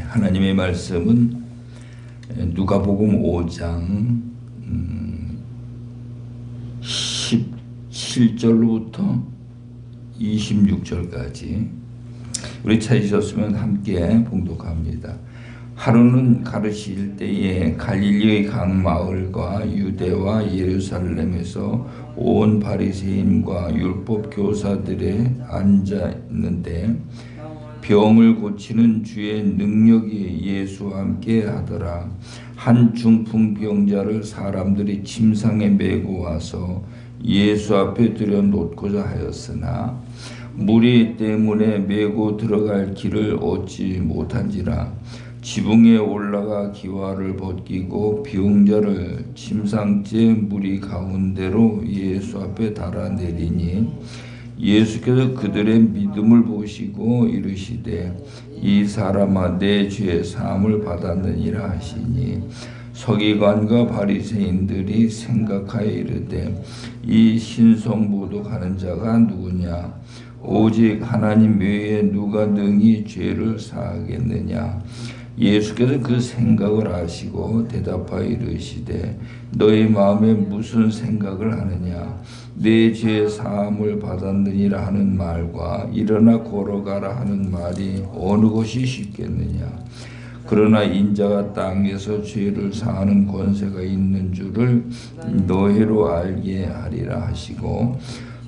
하나님의 말씀은 누가복음 5장 17절로부터 26절까지 우리 찾으셨으면 함께 봉독합니다. 하루는 가르칠 때에 갈릴리의 각 마을과 유대와 예루살렘에서 온 바리새인과 율법 교사들에 앉아 있는데 병을 고치는 주의 능력이 예수와 함께 하더라. 한 중풍병자를 사람들이 침상에 메고 와서 예수 앞에 들여 놓고자 하였으나 무리 때문에 메고 들어갈 길을 얻지 못한지라. 지붕에 올라가 기와를 벗기고 병자를 침상째 무리 가운데로 예수 앞에 달아내리니 예수께서 그들의 믿음을 보시고 이르시되 이 사람아 내 죄 사함을 받았느니라 하시니 서기관과 바리새인들이 생각하여 이르되 이 신성모독하는 자가 누구냐? 오직 하나님 외에 누가 능히 죄를 사하겠느냐? 예수께서 그 생각을 아시고 대답하여 이르시되 너희 마음에 무슨 생각을 하느냐? 내 죄 사함을 받았느니라 하는 말과 일어나 걸어가라 하는 말이 어느 것이 쉽겠느냐? 그러나 인자가 땅에서 죄를 사하는 권세가 있는 줄을 너희로 알게 하리라 하시고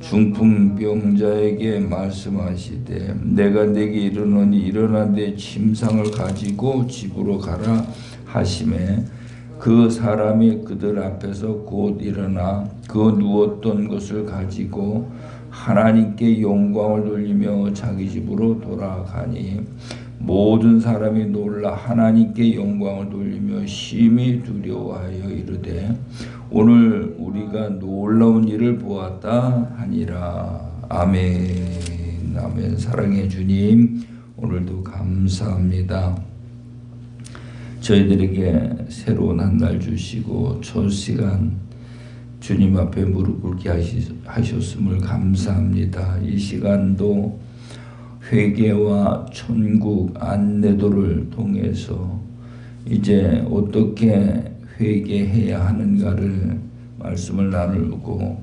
중풍병자에게 말씀하시되 내가 내게 이르노니 일어나 내 침상을 가지고 집으로 가라 하시매 그 사람이 그들 앞에서 곧 일어나 그 누웠던 것을 가지고 하나님께 영광을 돌리며 자기 집으로 돌아가니 모든 사람이 놀라 하나님께 영광을 돌리며 심히 두려워하여 이르되 오늘 우리가 놀라운 일을 보았다 하니라. 아멘. 아멘. 사랑의 주님, 오늘도 감사합니다. 저희들에게 새로운 한 날 주시고 첫 시간 주님 앞에 무릎 꿇게 하셨음을 감사합니다. 이 시간도 회개와 천국 안내도를 통해서 이제 어떻게 회개해야 하는가를 말씀을 나누고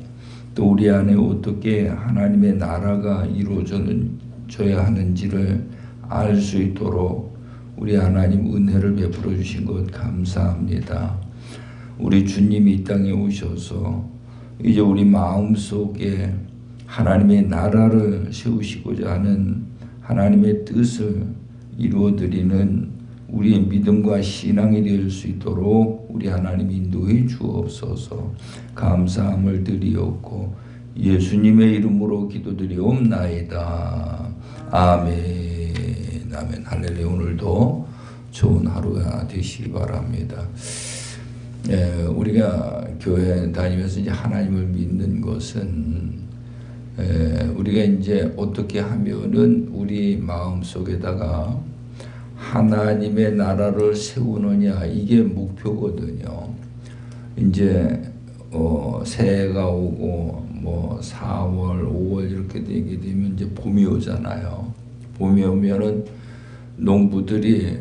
또 우리 안에 어떻게 하나님의 나라가 이루어져야 하는지를 알 수 있도록 우리 하나님 은혜를 베풀어 주신 것 감사합니다. 우리 주님이 이 땅에 오셔서 이제 우리 마음속에 하나님의 나라를 세우시고자 하는 하나님의 뜻을 이루어드리는 우리의 믿음과 신앙이 될 수 있도록 우리 하나님 인도해 주옵소서. 감사함을 드리옵고 예수님의 이름으로 기도드리옵나이다. 아멘. 아멘. 할렐루야. 오늘도 좋은 하루가 되시기 바랍니다. 우리가 교회 다니면서 이제 하나님을 믿는 것은 우리가 이제 어떻게 하면은 우리 마음 속에다가 하나님의 나라를 세우느냐 이게 목표거든요. 이제 새해가 오고 뭐 4월, 5월 이렇게 되게 되면 이제 봄이 오잖아요. 봄이 오면은 농부들이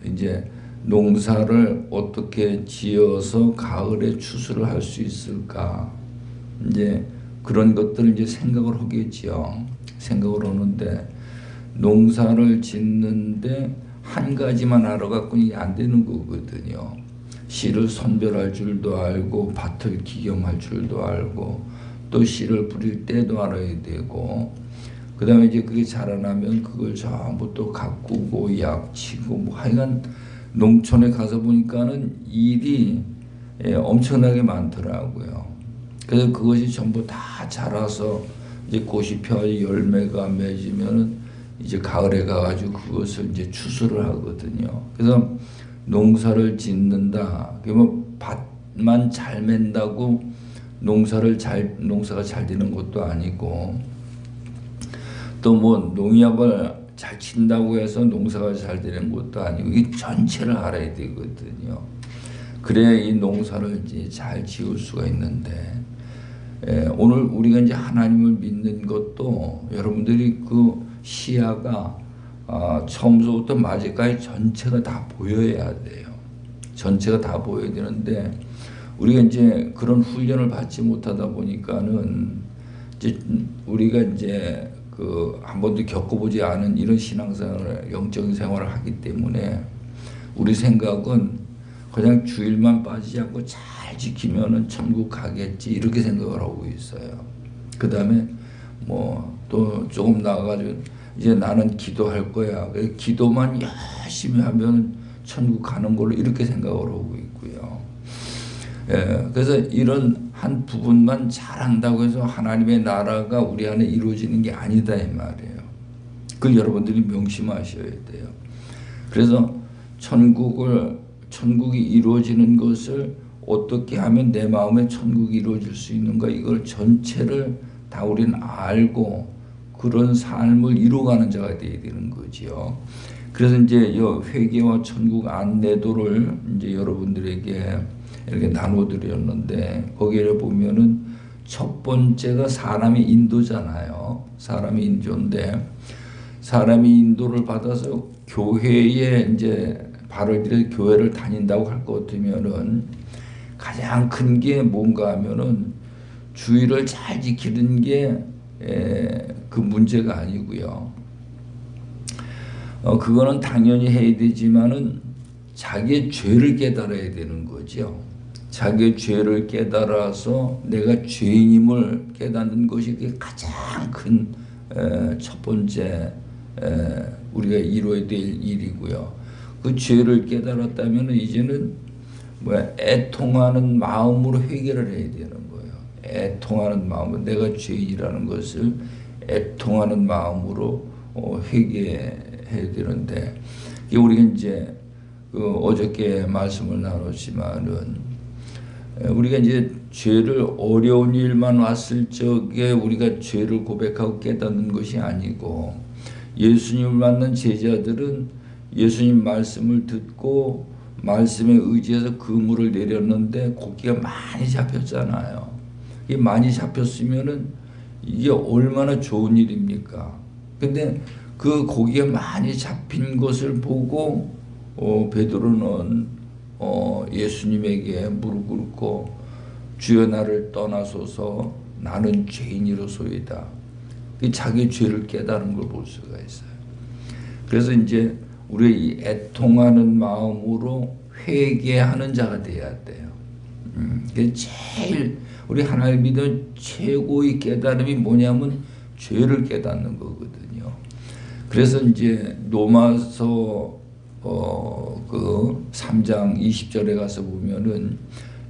이제 농사를 어떻게 지어서 가을에 추수를 할 수 있을까 이제 그런 것들을 이제 생각을 하겠지요. 생각을 하는데 농사를 짓는데 한 가지만 알아갖고는 안 되는 거거든요. 씨를 선별할 줄도 알고 밭을 기경할 줄도 알고 또 씨를 뿌릴 때도 알아야 되고 그 다음에 이제 그게 자라나면 그걸 전부 또 가꾸고 약치고 뭐 하여간 농촌에 가서 보니까는 일이 엄청나게 많더라고요. 그래서 그것이 전부 다 자라서 이제 꽃이 펴 열매가 맺으면은 이제 가을에 가가지고 그것을 이제 추수를 하거든요. 그래서 농사를 짓는다. 그러면 밭만 잘 맨다고 농사가 잘 되는 것도 아니고 또 뭐 농약을 잘 친다고 해서 농사가 잘 되는 것도 아니고 이 전체를 알아야 되거든요. 그래야 이 농사를 이제 잘 지을 수가 있는데 오늘 우리가 이제 하나님을 믿는 것도 여러분들이 그 시야가 처음부터 마지막까지 전체가 다 보여야 돼요. 전체가 다 보여야 되는데 우리가 이제 그런 훈련을 받지 못하다 보니까는 이제 우리가 이제 그 한 번도 겪어보지 않은 이런 신앙생활을, 영적인 생활을 하기 때문에 우리 생각은 그냥 주일만 빠지지 않고 잘 지키면은 천국 가겠지 이렇게 생각을 하고 있어요. 그 다음에 뭐 또 조금 나아가지고 이제 나는 기도할 거야. 기도만 열심히 하면 천국 가는 걸로 이렇게 생각을 하고 있고요. 그래서 이런 한 부분만 잘한다고 해서 하나님의 나라가 우리 안에 이루어지는 게 아니다 이 말이에요. 그걸 여러분들이 명심하셔야 돼요. 그래서 천국이 이루어지는 것을 어떻게 하면 내 마음에 천국이 이루어질 수 있는가, 이걸 전체를 다 우리는 알고 그런 삶을 이루어가는 자가 되어야 되는 거지요. 그래서 이제 이 회개와 천국 안내도를 이제 여러분들에게 이렇게 나눠드렸는데, 거기에 보면은 첫 번째가 사람의 인도잖아요. 사람의 인도인데, 사람이 인도를 받아서 교회에 이제 발을 들여 교회를 다닌다고 할 것 같으면은 가장 큰 게 뭔가 하면은 주의를 잘 지키는 게 그 문제가 아니고요. 그거는 당연히 해야 되지만은 자기의 죄를 깨달아야 되는 거죠. 자기의 죄를 깨달아서 내가 죄인임을 깨닫는 것이 가장 큰 첫 번째 우리가 이루어야 될 일이고요. 그 죄를 깨달았다면 이제는 애통하는 마음으로 회개를 해야 되는 거예요. 애통하는 마음으로, 내가 죄인이라는 것을 애통하는 마음으로 회개해야 되는데, 우리가 이제 어저께 말씀을 나눴지만은 우리가 이제 죄를, 어려운 일만 왔을 적에 우리가 죄를 고백하고 깨닫는 것이 아니고, 예수님을 만난 제자들은 예수님 말씀을 듣고 말씀에 의지해서 그물을 내렸는데 고기가 많이 잡혔잖아요. 이게 많이 잡혔으면은 이게 얼마나 좋은 일입니까? 근데 그 고기가 많이 잡힌 것을 보고 베드로는 예수님에게 무릎 꿇고 주여 나를 떠나소서 나는 죄인이로소이다. 자기 죄를 깨달은 걸 볼 수가 있어요. 그래서 이제 우리가 이 애통하는 마음으로 회개하는 자가 돼야 돼요. 제일 우리 하나님 믿는 최고의 깨달음이 뭐냐면 죄를 깨닫는 거거든요. 그래서 이제 로마서 그 3장 20절에 가서 보면은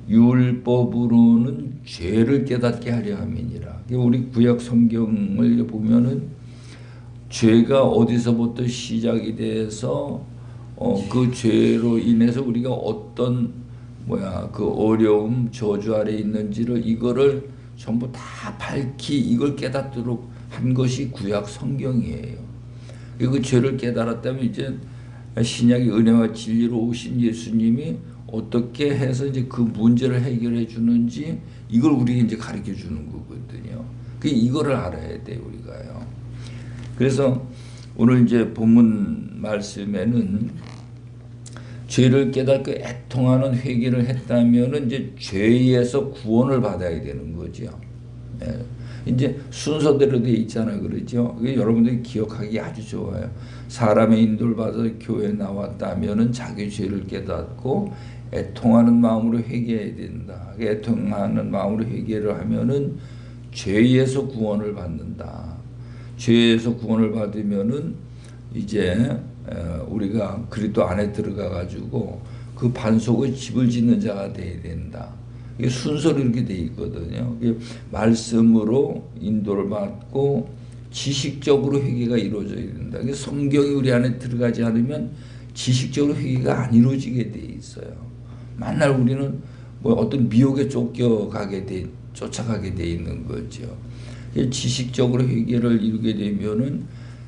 율법으로는 죄를 깨닫게 하려 함이니라. 우리 구약 성경을 보면은 죄가 어디서부터 시작이 돼서 그 죄로 인해서 우리가 어떤 그 어려움, 저주 아래 있는지를 이거를 전부 다 밝히 이걸 깨닫도록 한 것이 구약 성경이에요. 그 죄를 깨달았다면 이제 신약의 은혜와 진리로 오신 예수님이 어떻게 해서 이제 그 문제를 해결해 주는지 이걸 우리에게 이제 가르쳐 주는 거거든요. 이거를 알아야 돼요, 우리가요. 그래서 오늘 이제 본문 말씀에는 죄를 깨닫고 애통하는 회개를 했다면은 이제 죄에서 구원을 받아야 되는 거죠. 이제 순서대로 돼 있잖아요, 그렇죠? 여러분들이 기억하기 아주 좋아요. 사람의 인도를 받아서 교회에 나왔다면은 자기 죄를 깨닫고 애통하는 마음으로 회개해야 된다. 애통하는 마음으로 회개를 하면은 죄에서 구원을 받는다. 죄에서 구원을 받으면은 이제 우리가 그리스도 안에 들어가 가지고 그 반석의 집을 짓는 자가 돼야 된다. 이게 순서로 이렇게 돼 있거든요. 말씀으로 인도를 받고 지식적으로 회개가 이루어져야 된다. 성경이 우리 안에 들어가지 않으면 지식적으로 회개가 안 이루어지게 돼 있어요. 만날 우리는 어떤 미혹에 쫓아가게 돼 있는 거죠. 지식적으로 회개를 이루게 되면은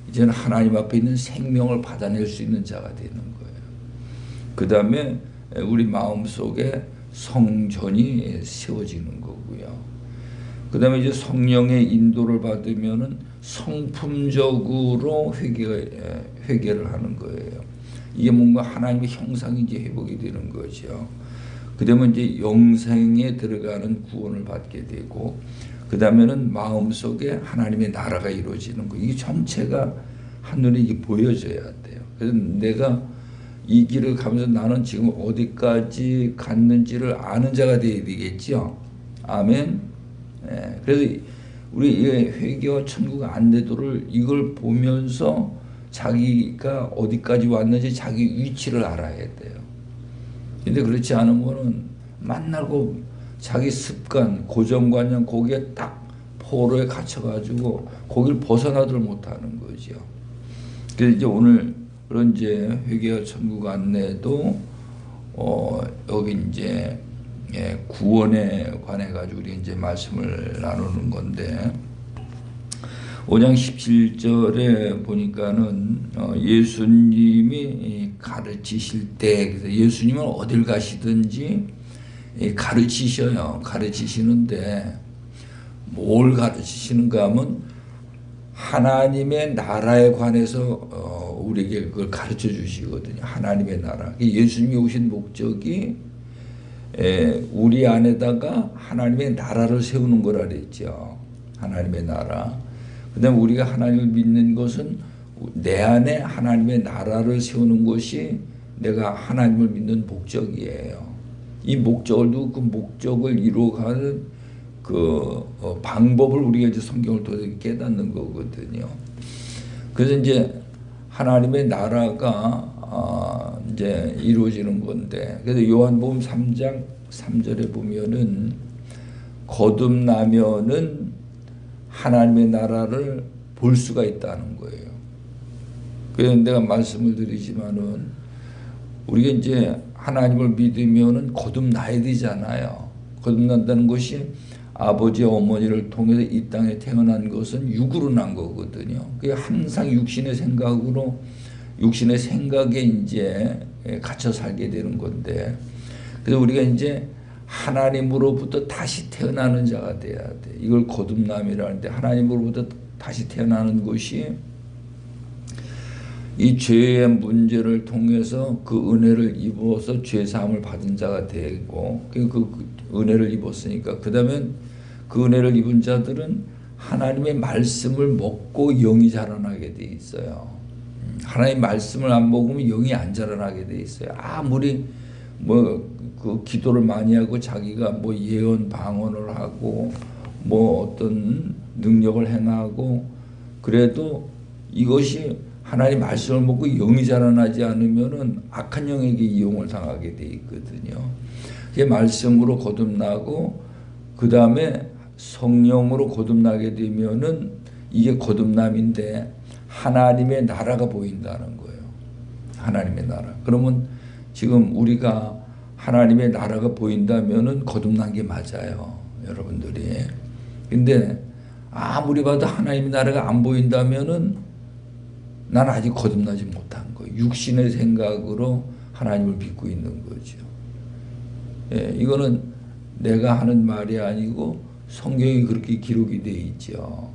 이제는 하나님 앞에 있는 생명을 받아낼 수 있는 자가 되는 거예요. 그 다음에 우리 마음 속에 성전이 세워지는 거고요. 그다음에 이제 성령의 인도를 받으면은 성품적으로 회개를 하는 거예요. 이게 뭔가 하나님의 형상이 이제 회복이 되는 거죠. 그다음에 이제 영생에 들어가는 구원을 받게 되고, 그다음에는 마음속에 하나님의 나라가 이루어지는 거. 이게 전체가 한눈에 이게 보여져야 돼요. 그래서 내가 이 길을 가면서 나는 지금 어디까지 갔는지를 아는 자가 되어야 되겠죠. 아멘. 예, 그래서 우리 회개와 천국 안내도를 이걸 보면서 자기가 어디까지 왔는지 자기 위치를 알아야 돼요. 근데 그렇지 않으면은 만나고 자기 습관, 고정관념 거기에 딱 포로에 갇혀가지고 거기를 벗어나들 못하는 거죠. 그래서 이제 오늘 그런 이제 회개와 천국 안내도 여기 이제 구원에 관해 가지고 우리 이제 말씀을 나누는 건데 5장 17절에 보니까는 예수님이 가르치실 때, 그래서 예수님은 어딜 가시든지 가르치셔요. 가르치시는데 뭘 가르치시는가 하면 하나님의 나라에 관해서 우리에게 그걸 가르쳐 주시거든요. 하나님의 나라. 예수님이 오신 목적이 우리 안에다가 하나님의 나라를 세우는 거라 그랬죠. 하나님의 나라. 그 다음에 우리가 하나님을 믿는 것은 내 안에 하나님의 나라를 세우는 것이 내가 하나님을 믿는 목적이에요. 이 목적을 두고 그 목적을 이루어가는 그 방법을 우리가 이제 성경을 통해서 깨닫는 거거든요. 그래서 이제 하나님의 나라가 이제 이루어지는 건데, 그래서 요한복음 3장 3절에 보면은 거듭나면은 하나님의 나라를 볼 수가 있다는 거예요. 그래서 내가 말씀을 드리지만은 우리가 이제 하나님을 믿으면은 거듭나야 되잖아요. 거듭난다는 것이 아버지 어머니를 통해서 이 땅에 태어난 것은 육으로 난 거거든요. 그게 항상 육신의 생각으로 육신의 생각에 이제 갇혀 살게 되는 건데, 그래서 우리가 이제 하나님으로부터 다시 태어나는 자가 돼야 돼. 이걸 거듭남이라는데, 하나님으로부터 다시 태어나는 것이 이 죄의 문제를 통해서 그 은혜를 입어서 죄 사함을 받은 자가 되고, 그 은혜를 입었으니까 그다음에 그 은혜를 입은 자들은 하나님의 말씀을 먹고 영이 자라나게 돼 있어요. 하나님의 말씀을 안 먹으면 영이 안 자라나게 돼 있어요. 아무리 그 기도를 많이 하고 자기가 예언 방언을 하고 어떤 능력을 행하고 그래도 이것이 하나님 말씀을 먹고 영이 자라나지 않으면은 악한 영에게 이용을 당하게 돼 있거든요. 그 말씀으로 거듭나고 그 다음에 성령으로 거듭나게 되면은 이게 거듭남인데 하나님의 나라가 보인다는 거예요. 하나님의 나라. 그러면 지금 우리가 하나님의 나라가 보인다면은 거듭난 게 맞아요, 여러분들이. 근데 아무리 봐도 하나님의 나라가 안 보인다면은 난 아직 거듭나지 못한 거예요. 육신의 생각으로 하나님을 믿고 있는 거죠. 이거는 내가 하는 말이 아니고 성경이 그렇게 기록이 되어 있죠.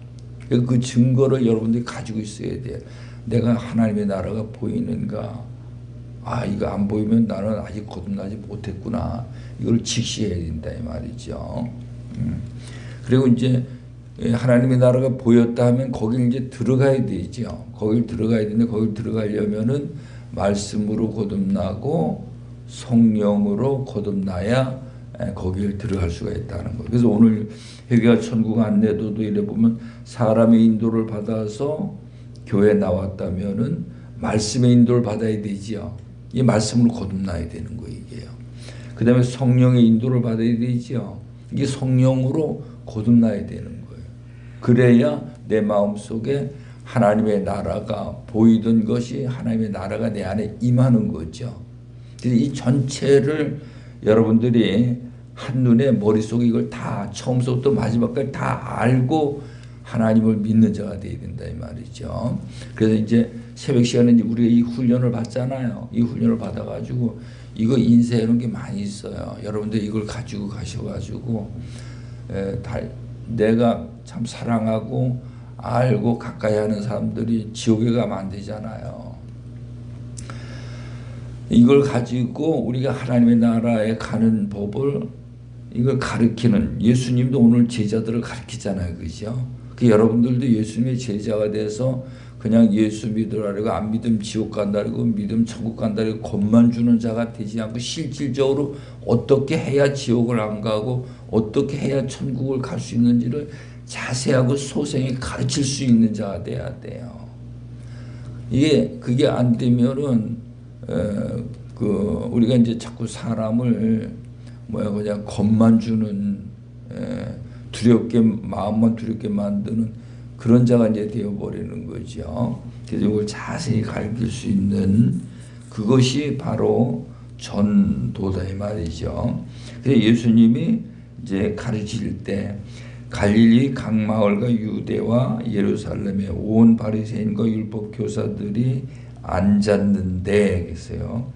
그 증거를 여러분들이 가지고 있어야 돼요. 내가 하나님의 나라가 보이는가? 이거 안 보이면 나는 아직 거듭나지 못했구나. 이걸 직시해야 된다 이 말이죠. 그리고 이제 하나님의 나라가 보였다 하면 거길 이제 들어가야 되죠. 거길 들어가야 되는데 거길 들어가려면은 말씀으로 거듭나고 성령으로 거듭나야 거길 들어갈 수가 있다는 거예요. 그래서 오늘 회개와 천국 안내도도 이래 보면 사람의 인도를 받아서 교회 나왔다면은 말씀의 인도를 받아야 되지요. 이 말씀으로 거듭나야 되는 거예요, 이게요. 그 다음에 성령의 인도를 받아야 되지요. 이게 성령으로 거듭나야 되는 거예요. 그래야 내 마음속에 하나님의 나라가 보이던 것이 하나님의 나라가 내 안에 임하는 거죠. 그래서 이 전체를 여러분들이 한눈에 머릿속에 이걸 다 처음부터 마지막까지 다 알고 하나님을 믿는 자가 되어야 된다 이 말이죠. 그래서 이제 새벽 시간에 우리가 이 훈련을 받잖아요. 이 훈련을 받아가지고 이거 인쇄해 놓은 게 많이 있어요. 여러분들 이걸 가지고 가셔가지고 내가 참 사랑하고 알고 가까이 하는 사람들이 지옥에 가면 안 되잖아요. 이걸 가지고 우리가 하나님의 나라에 가는 법을 이걸 가르치는, 예수님도 오늘 제자들을 가르치잖아요. 그죠? 여러분들도 예수님의 제자가 돼서 그냥 예수 믿으라고 안 믿으면 지옥 간다고 믿으면 천국 간다고 겁만 주는 자가 되지 않고 실질적으로 어떻게 해야 지옥을 안 가고 어떻게 해야 천국을 갈 수 있는지를 자세하고 소생히 가르칠 수 있는 자가 돼야 돼요. 그게 안 되면은 우리가 이제 자꾸 사람을 그냥 겁만 주는, 마음만 두렵게 만드는 그런 자가 이제 되어버리는 거죠. 그래서 이걸 자세히 가르칠 수 있는 그것이 바로 전도다 이 말이죠. 그래서 예수님이 이제 가르칠 때 갈릴리 각 마을과 유대와 예루살렘의 온 바리새인과 율법 교사들이 앉았는데 그랬어요.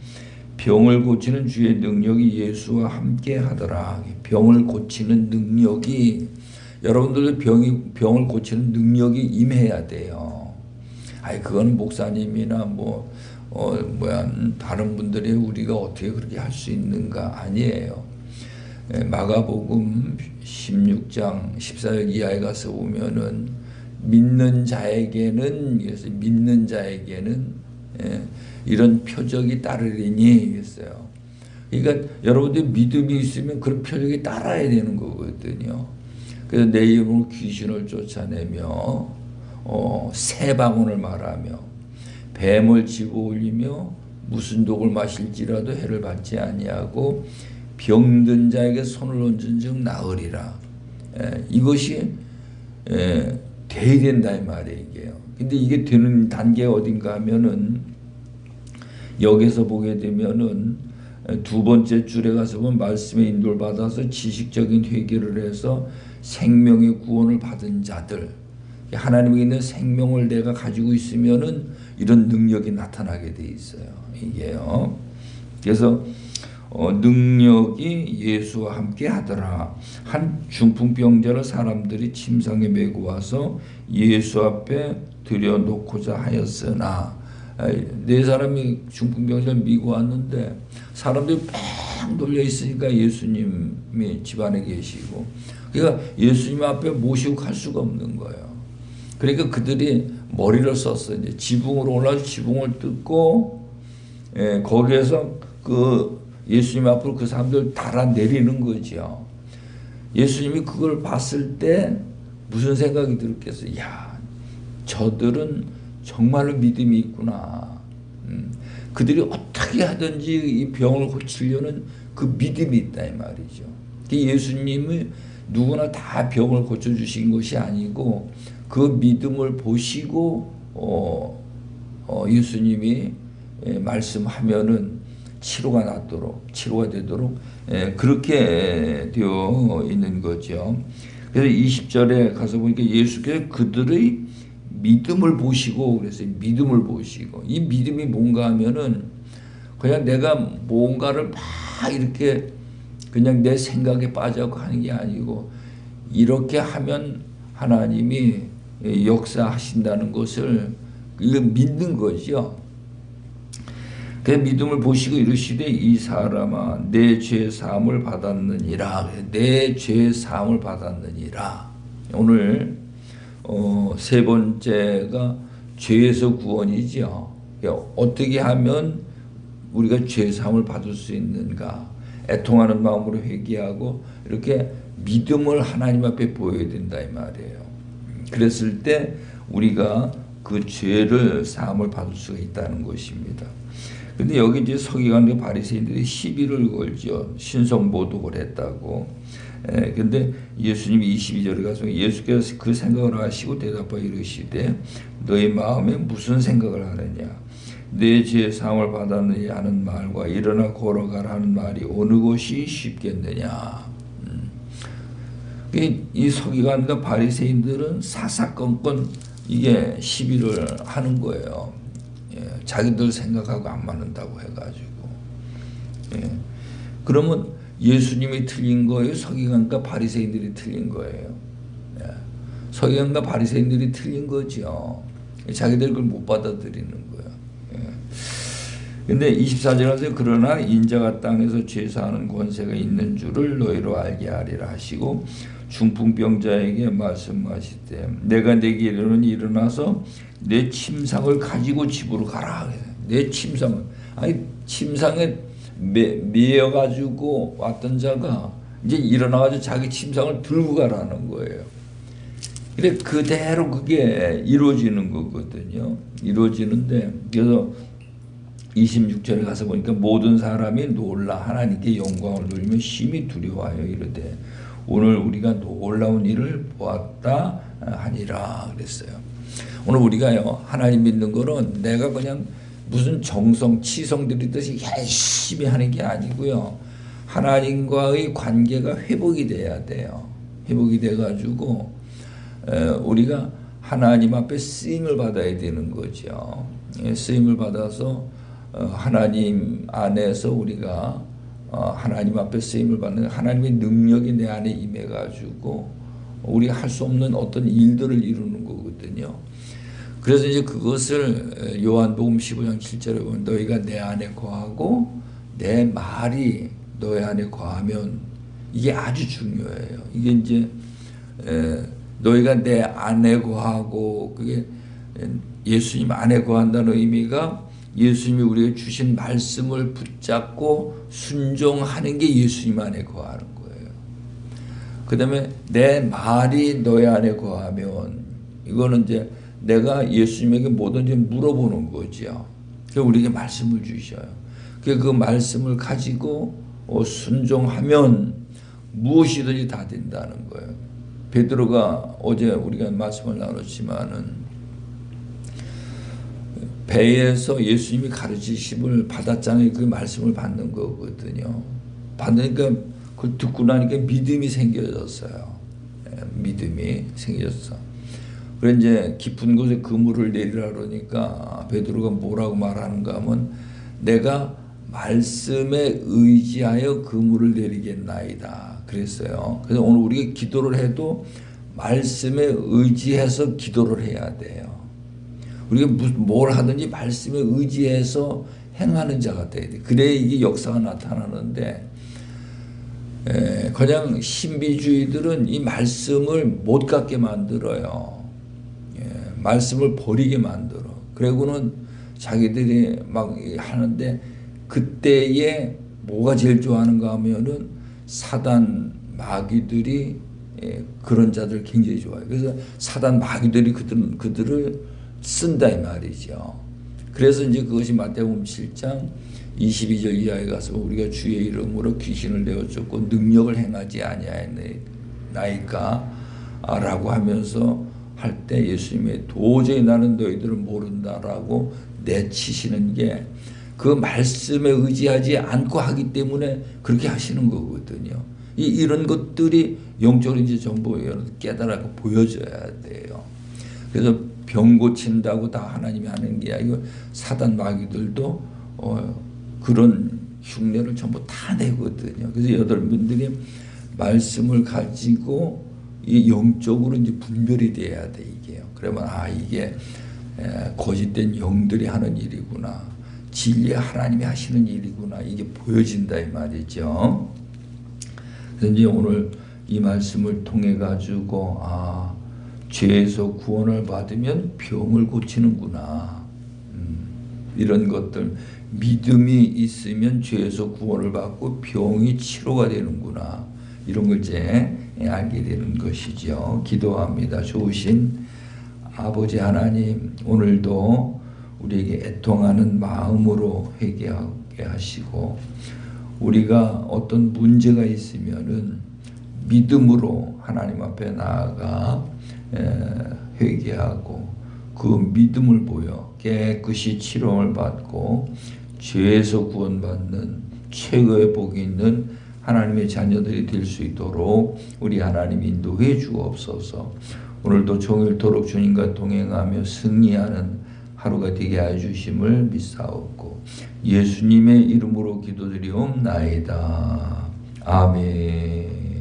병을 고치는 주의 능력이 예수와 함께 하더라. 병을 고치는 능력이, 여러분들도 병을 고치는 능력이 임해야 돼요. 그건 목사님이나 다른 분들이 우리가 어떻게 그렇게 할 수 있는가? 아니에요. 마가복음 16장 14절 이하에 가서 보면은 믿는 자에게는 이런 표적이 따르리니 했어요. 그러니까 여러분들 믿음이 있으면 그런 표적이 따라야 되는 거거든요. 그래서 내 이름으로 귀신을 쫓아내며 새 방언을 말하며 뱀을 집어 올리며 무슨 독을 마실지라도 해를 받지 아니하고 병든 자에게 손을 얹은 즉 나으리라. 이것이 돼야 된다 이 말이에요. 근데 이게 되는 단계가 어딘가 하면은 여기서 보게 되면은 두 번째 줄에 가서 보면 말씀의 인도를 받아서 지식적인 회개를 해서 생명의 구원을 받은 자들, 하나님에 있는 생명을 내가 가지고 있으면은 이런 능력이 나타나게 돼 있어요. 이게요. 그래서 능력이 예수와 함께 하더라. 한 중풍병자를 사람들이 침상에 메고 와서 예수 앞에 들여놓고자 하였으나, 네 사람이 중풍병자를 미고 왔는데 사람들이 팍 놀려 있으니까 예수님이 집안에 계시고, 그러니까 예수님 앞에 모시고 갈 수가 없는 거예요. 그러니까 그들이 머리를 썼어요. 이제 지붕으로 올라서 지붕을 뜯고, 거기에서 예수님 앞으로 그 사람들 달아 내리는 거죠. 예수님이 그걸 봤을 때 무슨 생각이 들었겠어요? 야, 저들은 정말로 믿음이 있구나. 그들이 어떻게 하든지 이 병을 고치려는 그 믿음이 있다 이 말이죠. 예수님이 누구나 다 병을 고쳐주신 것이 아니고 그 믿음을 보시고 예수님이 말씀하면은 치료가 되도록 그렇게 되어 있는 거죠. 그래서 20절에 가서 보니까 예수께서 그들의 믿음을 보시고, 그래서 믿음을 보시고, 이 믿음이 뭔가 하면은 그냥 내가 뭔가를 막 이렇게 그냥 내 생각에 빠져고 하는 게 아니고 이렇게 하면 하나님이 역사하신다는 것을 믿는 거죠. 그 믿음을 보시고 이르시되 이 사람아 내 죄 사함을 받았느니라. 내 죄 사함을 받았느니라. 오늘 세 번째가 죄에서 구원이죠. 어떻게 하면 우리가 죄 사함을 받을 수 있는가? 애통하는 마음으로 회개하고 이렇게 믿음을 하나님 앞에 보여야 된다 이 말이에요. 그랬을 때 우리가 그 죄를 사함을 받을 수가 있다는 것입니다. 근데 여기 이제 서기관과 바리새인들이 시비를 걸죠. 신성모독을 했다고. 근데 예수님이 22절에 가서 예수께서 그 생각을 하시고 대답하여 이르시되 너희 마음에 무슨 생각을 하느냐? 내 죄 사함을 받았느냐 하는 말과 일어나 걸어가라 하는 말이 어느 것이 쉽겠느냐? 이 서기관과 바리새인들은 사사건건 이게 시비를 하는 거예요. 자기들 생각하고 안 맞는다고 해가지고. 그러면 예수님이 틀린 거예요? 서기관과 바리새인들이 틀린 거예요? 서기관과 바리새인들이 틀린 거죠. 자기들 그걸 못 받아들이는 거예요. 예. 근데 24절에서 그러나 인자가 땅에서 죄사하는 권세가 있는 줄을 너희로 알게 하리라 하시고 중풍병자에게 말씀하시되 내가 네게 이르노니 일어나서 내 침상을 가지고 집으로 가라. 내 침상을 아니 침상에 매여가지고 왔던 자가 이제 일어나가지고 자기 침상을 들고 가라는 거예요. 그래 그대로 그게 이루어지는 거거든요. 이루어지는데 그래서 26절에 가서 보니까 모든 사람이 놀라 하나님께 영광을 돌리며 심히 두려워하여 이르되 오늘 우리가 놀라운 일을 보았다 하니라 그랬어요. 오늘 우리가요 하나님 믿는 거는 내가 그냥 무슨 정성 치성 들이듯이 열심히 하는 게 아니고요. 하나님과의 관계가 회복이 돼야 돼요. 회복이 돼가지고 우리가 하나님 앞에 쓰임을 받아야 되는 거죠. 쓰임을 받아서 하나님 안에서 우리가 하나님 앞에 쓰임을 받는 하나님의 능력이 내 안에 임해가지고 우리가 할 수 없는 어떤 일들을 이루는 거거든요. 그래서 이제 그것을 요한복음 15장 7절에 보면 너희가 내 안에 거하고 내 말이 너희 안에 거하면 이게 아주 중요해요. 이게 이제 너희가 내 안에 거하고 그게 예수님 안에 거한다는 의미가 예수님이 우리에게 주신 말씀을 붙잡고 순종하는 게 예수님 안에 거하는 거예요. 그 다음에 내 말이 너희 안에 거하면 이거는 이제 내가 예수님에게 뭐든지 물어보는 거죠. 그래서 우리에게 말씀을 주셔요. 그 말씀을 가지고 순종하면 무엇이든지 다 된다는 거예요. 베드로가 어제 우리가 말씀을 나눴지만은 배에서 예수님이 가르치심을 받았잖아요. 그 말씀을 받는 거거든요. 받으니까 그걸 듣고 나니까 믿음이 생겨졌어요. 믿음이 생겼어. 그래 이제 깊은 곳에 그물을 내리라 그러니까 베드로가 뭐라고 말하는가 하면 내가 말씀에 의지하여 그물을 내리겠나이다 그랬어요. 그래서 오늘 우리가 기도를 해도 말씀에 의지해서 기도를 해야 돼요. 우리가 뭘 하든지 말씀에 의지해서 행하는 자가 돼야 돼. 그래야 이게 역사가 나타나는데 그냥 신비주의들은 이 말씀을 못 갖게 만들어요. 말씀을 버리게 만들어. 그리고는 자기들이 막 하는데 그때에 뭐가 제일 좋아하는가 하면은 사단 마귀들이 그런 자들 굉장히 좋아해요. 그래서 사단 마귀들이 그들을 쓴다 이 말이죠. 그래서 이제 그것이 마태복음 7장 22절 이하에 가서 우리가 주의 이름으로 귀신을 내어쫓고 능력을 행하지 아니하나이까 라고 하면서 할 때 예수님이 도저히 나는 너희들을 모른다라고 내치시는 게 그 말씀에 의지하지 않고 하기 때문에 그렇게 하시는 거거든요. 이런 것들이 영적으로 이제 전부 깨달아서 보여져야 돼요. 그래서 병 고친다고 다 하나님이 하는 게 아니고 사단 마귀들도 그런 흉내를 전부 다 내거든요. 그래서 여러분들이 말씀을 가지고 이 영적으로 이제 분별이 돼야 돼 이게요. 그러면 이게 거짓된 영들이 하는 일이구나. 진리 하나님이 하시는 일이구나. 이게 보여진다 이 말이죠. 그래서 이제 오늘 이 말씀을 통해 가지고 죄에서 구원을 받으면 병을 고치는구나. 이런 것들 믿음이 있으면 죄에서 구원을 받고 병이 치료가 되는구나. 이런 걸 이제 알게 되는 것이죠. 기도합니다. 좋으신 아버지 하나님, 오늘도 우리에게 애통하는 마음으로 회개하게 하시고 우리가 어떤 문제가 있으면은 믿음으로 하나님 앞에 나아가 회개하고 그 믿음을 보여 깨끗이 치료를 받고 죄에서 구원받는 최고의 복이 있는 하나님의 자녀들이 될 수 있도록 우리 하나님 인도해 주옵소서. 오늘도 종일토록 주님과 동행하며 승리하는 하루가 되게 해 주심을 믿사옵고 예수님의 이름으로 기도드리옵나이다. 아멘.